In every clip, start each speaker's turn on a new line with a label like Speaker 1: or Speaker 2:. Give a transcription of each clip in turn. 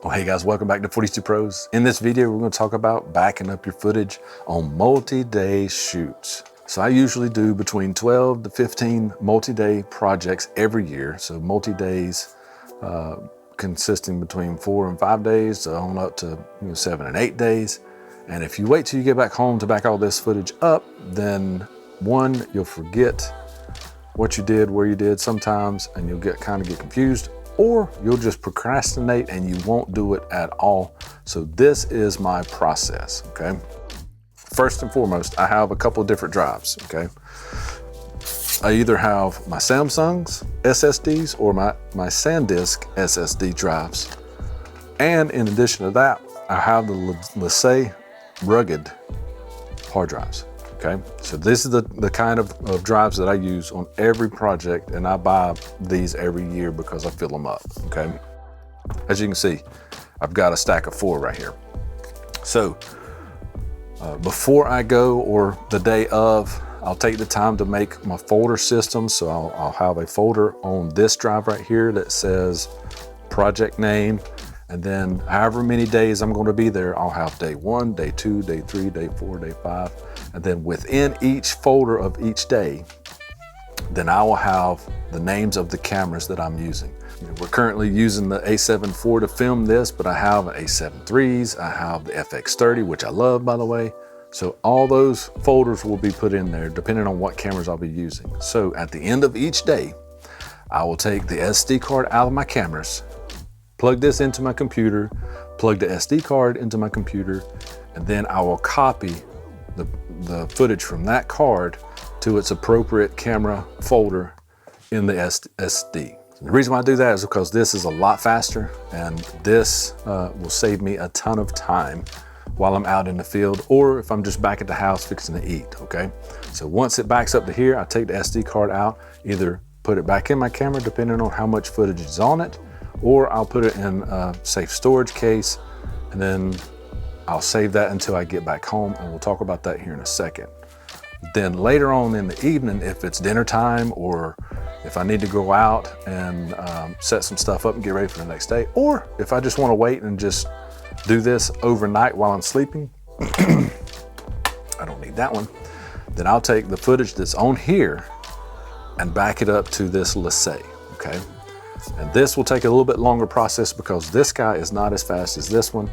Speaker 1: Well, hey guys, welcome back to 42 Pros. In this video, we're going to talk about backing up your footage on multi-day shoots. So I usually do between 12 to 15 multi-day projects every year. So multi-days consisting between 4 and 5 days on up to 7 and 8 days. And if you wait till you get back home to back all this footage up, then one, you'll forget what you did, where you did sometimes, and you'll kind of get confused, or you'll just procrastinate and you won't do it at all. So this is my process, okay? First and foremost, I have a couple of different drives, okay? I either have my Samsung's SSDs or my SanDisk SSD drives. And in addition to that, I have the Lasay rugged hard drives. Okay, so this is the kind of drives that I use on every project, and I buy these every year because I fill them up, okay? As you can see, I've got a stack of 4 right here. So before I go or the day of, I'll take the time to make my folder system. So I'll have a folder on this drive right here that says project name, and then however many days I'm going to be there, I'll have day 1, day 2, day 3, day 4, day 5. And then within each folder of each day, then I will have the names of the cameras that I'm using. We're currently using the A7 IV to film this, but I have an A7 IIIs, I have the FX30, which I love, by the way. So all those folders will be put in there depending on what cameras I'll be using. So at the end of each day, I will take the SD card out of my cameras, plug this into my computer, plug the SD card into my computer, and then I will copy the footage from that card to its appropriate camera folder in the SD. The reason why I do that is because this is a lot faster, and this will save me a ton of time while I'm out in the field, or if I'm just back at the house fixing to eat, okay? So once it backs up to here, I take the SD card out, either put it back in my camera depending on how much footage is on it, or I'll put it in a safe storage case, and then I'll save that until I get back home, and we'll talk about that here in a second. Then later on in the evening, if it's dinner time, or if I need to go out and set some stuff up and get ready for the next day, or if I just want to wait and just do this overnight while I'm sleeping, I don't need that one, then I'll take the footage that's on here and back it up to this Lasay, okay? And this will take a little bit longer process because this guy is not as fast as this one.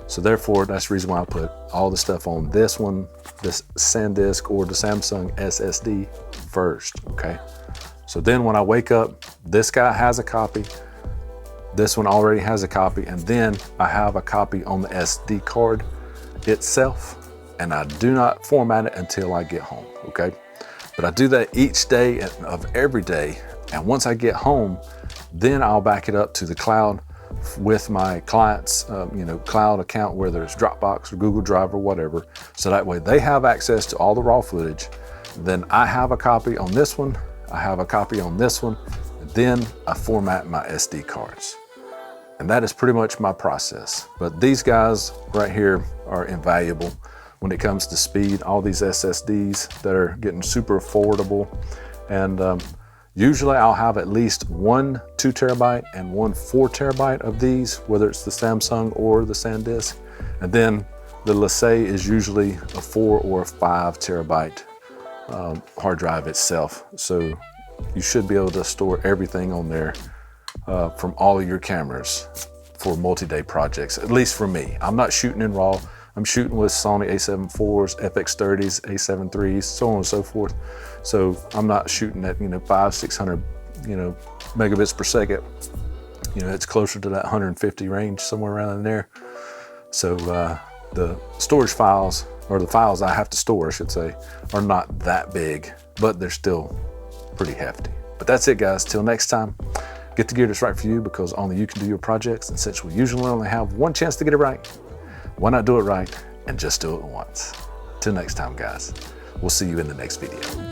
Speaker 1: So therefore, that's the reason why I put all the stuff on this one, this SanDisk or the Samsung SSD first, okay? So then when I wake up, this guy has a copy, this one already has a copy, and then I have a copy on the SD card itself, and I do not format it until I get home, okay? But I do that each day of every day, and once I get home, then I'll back it up to the cloud with my client's cloud account, whether it's Dropbox or Google Drive or whatever. So that way they have access to all the raw footage. Then I have a copy on this one, I have a copy on this one, and then I format my SD cards. And that is pretty much my process. But these guys right here are invaluable when it comes to speed. All these SSDs that are getting super affordable, and usually I'll have at least one 2 terabyte and one 4 terabyte of these, whether it's the Samsung or the SanDisk. And then the Lasay is usually a 4 or a 5 terabyte hard drive itself. So you should be able to store everything on there from all of your cameras for multi-day projects, at least for me. I'm not shooting in RAW. I'm shooting with Sony A7 IVs, FX30s, A7 IIIs, so on and so forth. So I'm not shooting at 500-600 megabits per second. It's closer to that 150 range, somewhere around in there. So the storage files, or the files I have to store, I should say, are not that big, but they're still pretty hefty. But that's it, guys. Till next time, get the gear that's right for you, because only you can do your projects. And since we usually only have one chance to get it right, why not do it right and just do it once? Till next time, guys. We'll see you in the next video.